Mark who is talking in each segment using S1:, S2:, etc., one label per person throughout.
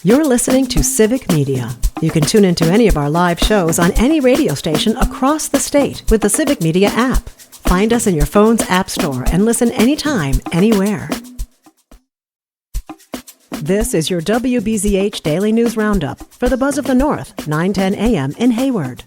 S1: You're listening to Civic Media. You can tune into any of our live shows on any radio station across the state with the Civic Media app. Find us in your phone's app store and listen anytime, anywhere. This is your WBZH Daily News Roundup for the Buzz of the North, 9:10 a.m. in Hayward.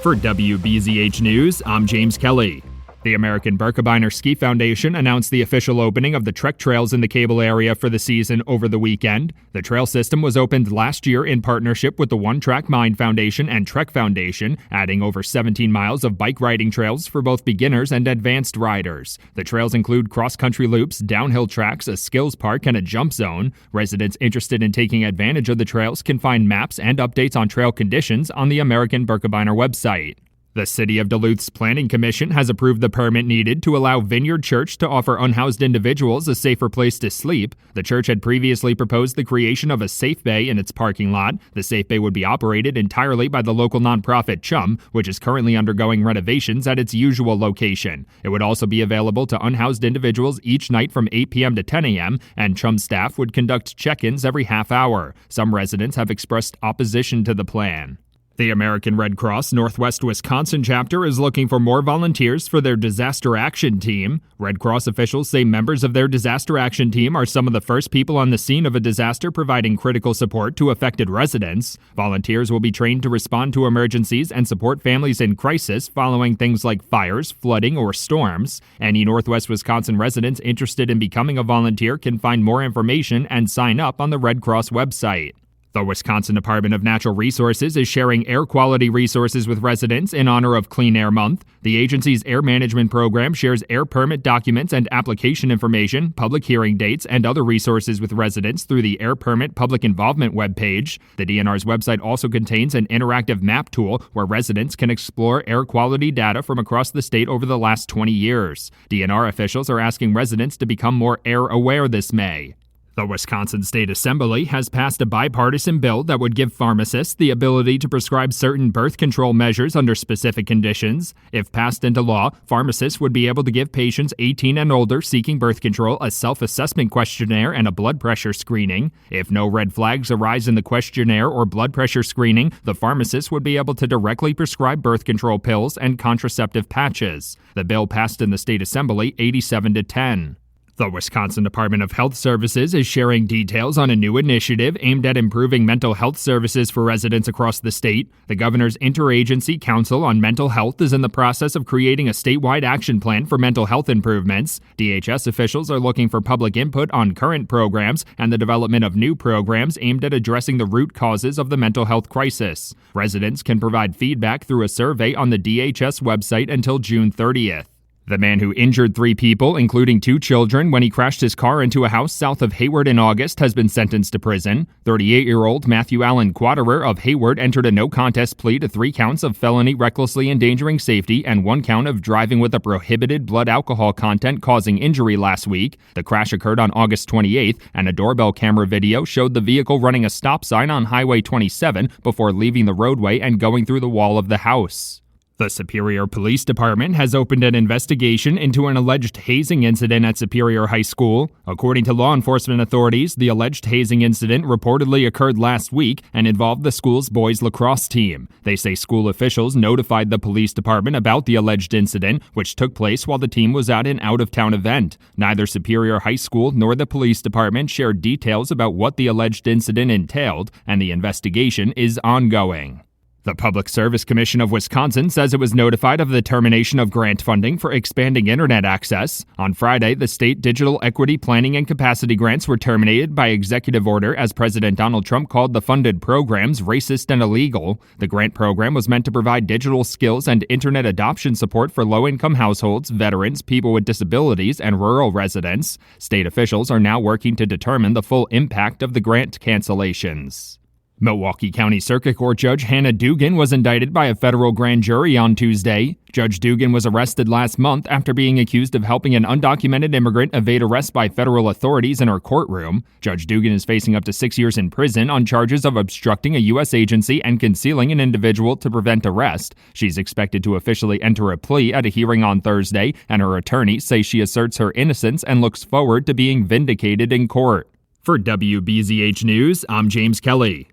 S2: For WBZH News, I'm James Kelly. The American Birkebeiner Ski Foundation announced the official opening of the Trek trails in the Cable area for the season over the weekend. The trail system was opened last year in partnership with the One Track Mind Foundation and Trek Foundation, adding over 17 miles of bike riding trails for both beginners and advanced riders. The trails include cross-country loops, downhill tracks, a skills park, and a jump zone. Residents interested in taking advantage of the trails can find maps and updates on trail conditions on the American Birkebeiner website. The City of Duluth's Planning Commission has approved the permit needed to allow Vineyard Church to offer unhoused individuals a safer place to sleep. The church had previously proposed the creation of a safe bay in its parking lot. The safe bay would be operated entirely by the local nonprofit Chum, which is currently undergoing renovations at its usual location. It would also be available to unhoused individuals each night from 8 p.m. to 10 a.m., and Chum staff would conduct check-ins every half hour. Some residents have expressed opposition to the plan. The American Red Cross Northwest Wisconsin chapter is looking for more volunteers for their disaster action team. Red Cross officials say members of their disaster action team are some of the first people on the scene of a disaster providing critical support to affected residents. Volunteers will be trained to respond to emergencies and support families in crisis following things like fires, flooding, or storms. Any Northwest Wisconsin residents interested in becoming a volunteer can find more information and sign up on the Red Cross website. The Wisconsin Department of Natural Resources is sharing air quality resources with residents in honor of Clean Air Month. The agency's air management program shares air permit documents and application information, public hearing dates, and other resources with residents through the Air Permit Public Involvement webpage. The DNR's website also contains an interactive map tool where residents can explore air quality data from across the state over the last 20 years. DNR officials are asking residents to become more air aware this May. The Wisconsin State Assembly has passed a bipartisan bill that would give pharmacists the ability to prescribe certain birth control measures under specific conditions. If passed into law, pharmacists would be able to give patients 18 and older seeking birth control a self-assessment questionnaire and a blood pressure screening. If no red flags arise in the questionnaire or blood pressure screening, the pharmacist would be able to directly prescribe birth control pills and contraceptive patches. The bill passed in the State Assembly 87-10. The Wisconsin Department of Health Services is sharing details on a new initiative aimed at improving mental health services for residents across the state. The Governor's Interagency Council on Mental Health is in the process of creating a statewide action plan for mental health improvements. DHS officials are looking for public input on current programs and the development of new programs aimed at addressing the root causes of the mental health crisis. Residents can provide feedback through a survey on the DHS website until June 30th. The man who injured 3 people, including 2 children, when he crashed his car into a house south of Hayward in August has been sentenced to prison. 38-year-old Matthew Allen Quaterer of Hayward entered a no-contest plea to 3 counts of felony recklessly endangering safety and 1 count of driving with a prohibited blood alcohol content causing injury last week. The crash occurred on August 28th, and a doorbell camera video showed the vehicle running a stop sign on Highway 27 before leaving the roadway and going through the wall of the house. The Superior Police Department has opened an investigation into an alleged hazing incident at Superior High School. According to law enforcement authorities, the alleged hazing incident reportedly occurred last week and involved the school's boys lacrosse team. They say school officials notified the police department about the alleged incident, which took place while the team was at an out-of-town event. Neither Superior High School nor the police department shared details about what the alleged incident entailed, and the investigation is ongoing. The Public Service Commission of Wisconsin says it was notified of the termination of grant funding for expanding internet access. On Friday, the state digital equity planning and capacity grants were terminated by executive order as President Donald Trump called the funded programs racist and illegal. The grant program was meant to provide digital skills and internet adoption support for low-income households, veterans, people with disabilities, and rural residents. State officials are now working to determine the full impact of the grant cancellations. Milwaukee County Circuit Court Judge Hannah Dugan was indicted by a federal grand jury on Tuesday. Judge Dugan was arrested last month after being accused of helping an undocumented immigrant evade arrest by federal authorities in her courtroom. Judge Dugan is facing up to 6 years in prison on charges of obstructing a U.S. agency and concealing an individual to prevent arrest. She's expected to officially enter a plea at a hearing on Thursday, and her attorney says she asserts her innocence and looks forward to being vindicated in court. For WBZH News, I'm James Kelly.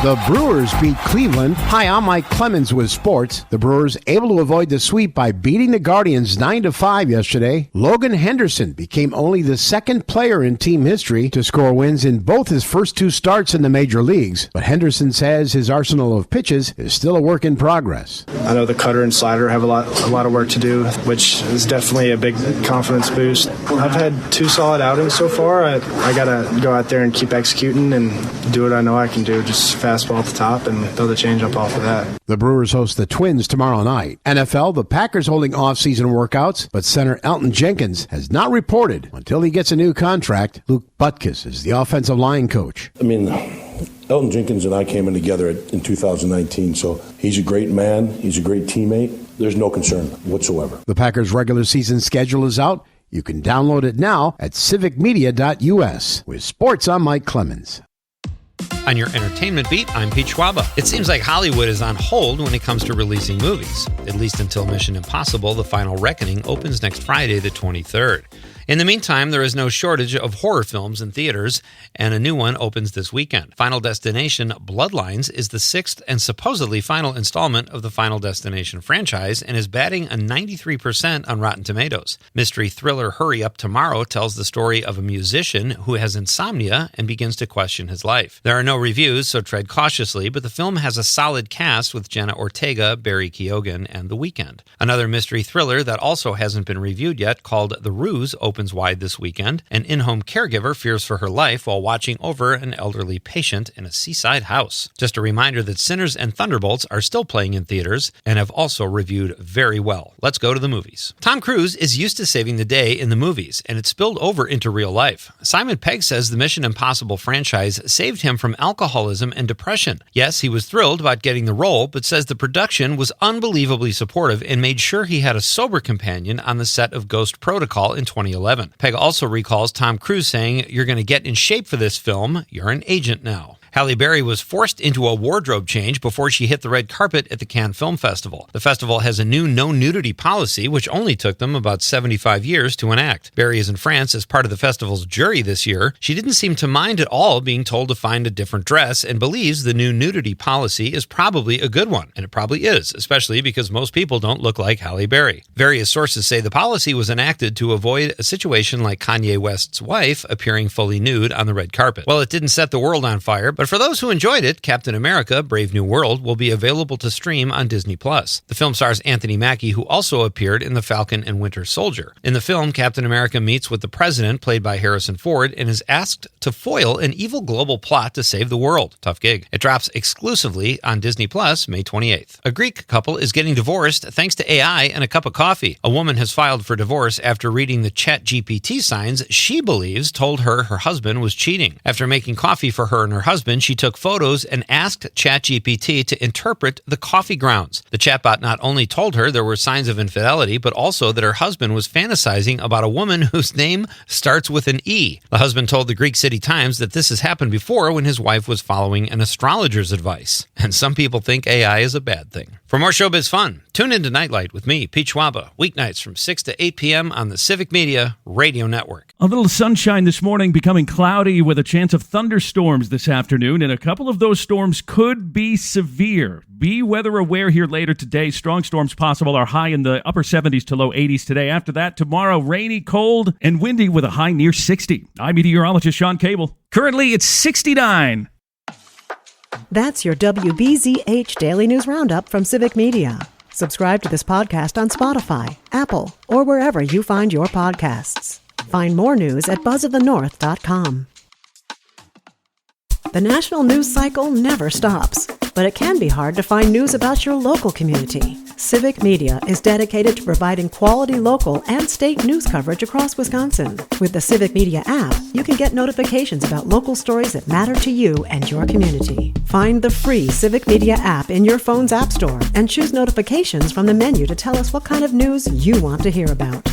S3: The Brewers beat Cleveland. Hi, I'm Mike Clemens with sports. The Brewers able to avoid the sweep by beating the Guardians 9-5 yesterday. Logan Henderson became only the second player in team history to score wins in both his first two starts in the major leagues. But Henderson says his arsenal of pitches is still a work in progress.
S4: I know the cutter and slider have a lot of work to do, which is definitely a big confidence boost. I've had two solid outings so far. I got to go out there and keep executing and do what I know I can do, just fastball at the top and throw the changeup off of that.
S3: The Brewers host the Twins tomorrow night. NFL, the Packers holding off-season workouts, but center Elton Jenkins has not reported until he gets a new contract. Luke Butkus is the offensive line coach.
S5: Elton Jenkins and I came in together in 2019, so he's a great man. He's a great teammate. There's no concern whatsoever.
S3: The Packers' regular season schedule is out. You can download it now at civicmedia.us. With sports, I'm Mike Clemens.
S6: On your entertainment beat, I'm Pete Schwaba. It seems like Hollywood is on hold when it comes to releasing movies, at least until Mission Impossible: The Final Reckoning opens next Friday, the 23rd. In the meantime, there is no shortage of horror films in theaters, and a new one opens this weekend. Final Destination: Bloodlines is the sixth and supposedly final installment of the Final Destination franchise and is batting a 93% on Rotten Tomatoes. Mystery thriller Hurry Up Tomorrow tells the story of a musician who has insomnia and begins to question his life. There are no reviews, so tread cautiously, but the film has a solid cast with Jenna Ortega, Barry Keoghan, and The Weeknd. Another mystery thriller that also hasn't been reviewed yet, called The Ruse, opens wide this weekend. An in-home caregiver fears for her life while watching over an elderly patient in a seaside house. Just a reminder that Sinners and Thunderbolts are still playing in theaters and have also reviewed very well. Let's go to the movies. Tom Cruise is used to saving the day in the movies, and it spilled over into real life. Simon Pegg says the Mission Impossible franchise saved him from alcoholism and depression. Yes, he was thrilled about getting the role, but says the production was unbelievably supportive and made sure he had a sober companion on the set of Ghost Protocol in 2011. Pegg also recalls Tom Cruise saying, "You're going to get in shape for this film. You're an agent now." Halle Berry was forced into a wardrobe change before she hit the red carpet at the Cannes Film Festival. The festival has a new no-nudity policy, which only took them about 75 years to enact. Berry is in France as part of the festival's jury this year. She didn't seem to mind at all being told to find a different dress and believes the new nudity policy is probably a good one. And it probably is, especially because most people don't look like Halle Berry. Various sources say the policy was enacted to avoid a situation like Kanye West's wife appearing fully nude on the red carpet. Well, it didn't set the world on fire, but for those who enjoyed it, Captain America: Brave New World will be available to stream on Disney+. The film stars Anthony Mackie, who also appeared in The Falcon and Winter Soldier. In the film, Captain America meets with the President, played by Harrison Ford, and is asked to foil an evil global plot to save the world. Tough gig. It drops exclusively on Disney+ May 28th. A Greek couple is getting divorced thanks to AI and a cup of coffee. A woman has filed for divorce after reading the ChatGPT signs she believes told her husband was cheating. After making coffee for her and her husband, she took photos and asked ChatGPT to interpret the coffee grounds. The chatbot not only told her there were signs of infidelity, but also that her husband was fantasizing about a woman whose name starts with an E. The husband told the Greek City Times that this has happened before when his wife was following an astrologer's advice. And some people think AI is a bad thing. For more showbiz fun, tune into Nightlight with me, Pete Schwaba, weeknights from 6 to 8 p.m. on the Civic Media Radio Network.
S7: A little sunshine this morning, becoming cloudy with a chance of thunderstorms this afternoon, and a couple of those storms could be severe. Be weather aware here later today. Strong storms possible, are high in the upper 70s to low 80s today. After that, tomorrow, rainy, cold, and windy with a high near 60. I'm meteorologist Sean Cable. Currently, it's 69.
S1: That's your WBZH Daily News Roundup from Civic Media. Subscribe to this podcast on Spotify, Apple, or wherever you find your podcasts. Find more news at buzzofthenorth.com. The national news cycle never stops, but it can be hard to find news about your local community. Civic Media is dedicated to providing quality local and state news coverage across Wisconsin. With the Civic Media app, you can get notifications about local stories that matter to you and your community. Find the free Civic Media app in your phone's app store and choose notifications from the menu to tell us what kind of news you want to hear about.